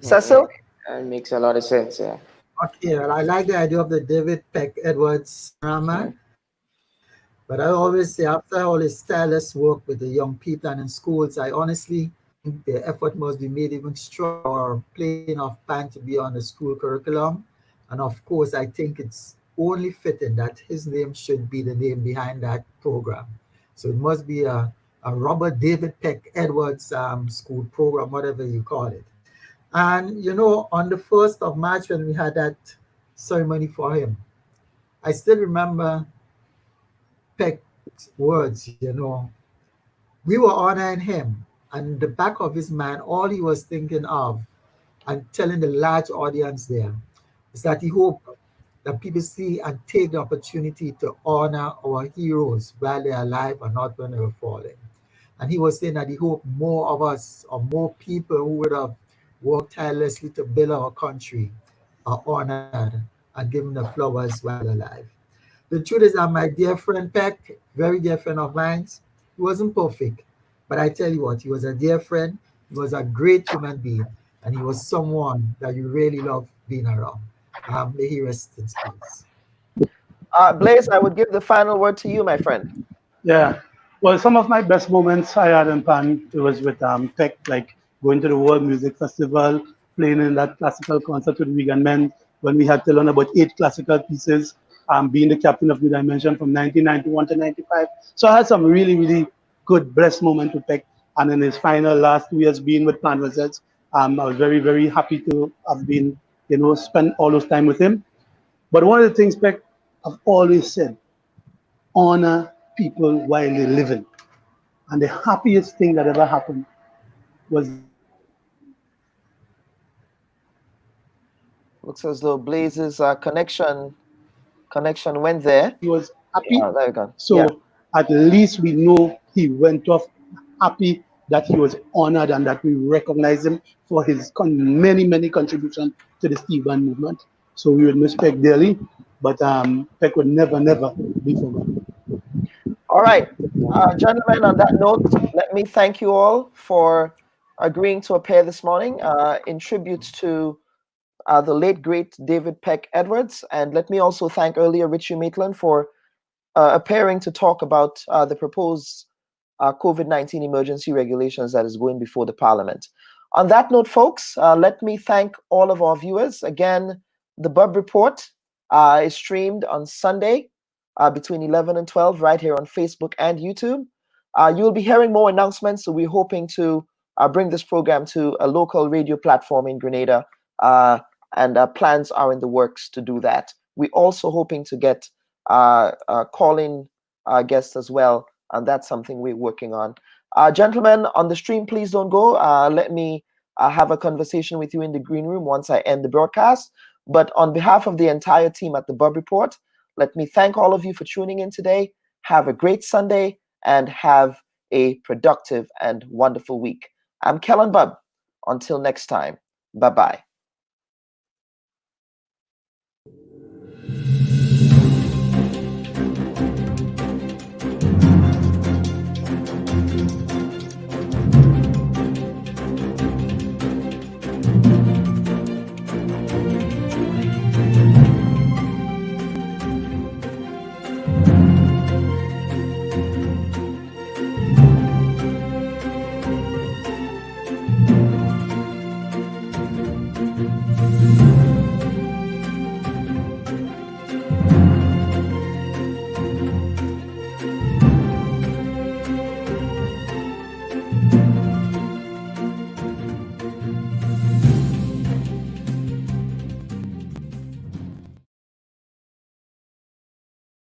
Cecil? That makes a lot of sense, yeah. Okay, well, I like the idea of the David Peck Edwards drama. But I always say, after all this tireless work with the young people and in schools, I honestly think the effort must be made even stronger, playing of pan to be on the school curriculum. And of course, I think it's only fitting that his name should be the name behind that program. So it must be a Robert David Peck Edwards school program, whatever you call it. And, you know, on the 1st of March, when we had that ceremony for him, I still remember Peck's words, you know. We were honoring him, and the back of his mind, all he was thinking of and telling the large audience there is that he hoped that people see and take the opportunity to honor our heroes while they're alive and not when they're falling. And he was saying that he hoped more of us, or more people who would have worked tirelessly to build our country, are honored and given the flowers while alive. The truth is that my dear friend Peck, very dear friend of mine, he wasn't perfect. But I tell you what, he was a dear friend, he was a great human being, and he was someone that you really love being around. May he rest in peace. Blaze, I would give the final word to you, my friend. Yeah. Well, some of my best moments I had in Pan, it was with Peck, like going to the World Music Festival, playing in that classical concert with Vegan Men, when we had to learn about 8 classical pieces, being the captain of New Dimension from 1991 to 95. So I had some really, really good, blessed moments with Peck. And in his final last 2 years being with Pan Results, I was very, very happy to have been, you know, spend all those time with him. But one of the things Peck have always said, honor people while they're living. And the happiest thing that ever happened was... Looks as though Blaze's connection went there. He was happy. Oh, there you go. So yeah. At least we know he went off happy, that he was honored, and that we recognize him for his many, many contributions to the Steve Band movement. So we would miss Peck dearly, but Peck would never, never be forgotten. All right, gentlemen, on that note, let me thank you all for agreeing to appear this morning in tribute to the late, great David Peck Edwards. And let me also thank earlier Richie Maitland for appearing to talk about the proposed COVID-19 emergency regulations that is going before the Parliament. On that note, folks, let me thank all of our viewers. Again, the Bub Report is streamed on Sunday between 11 and 12 right here on Facebook and YouTube. You'll be hearing more announcements, so we're hoping to bring this program to a local radio platform in Grenada, and plans are in the works to do that. We're also hoping to get call-in guests as well, and that's something we're working on. Gentlemen, on the stream, please don't go. Let me have a conversation with you in the green room once I end the broadcast. But on behalf of the entire team at the Bub Report, let me thank all of you for tuning in today. Have a great Sunday and have a productive and wonderful week. I'm Kellen Bub. Until next time, bye-bye.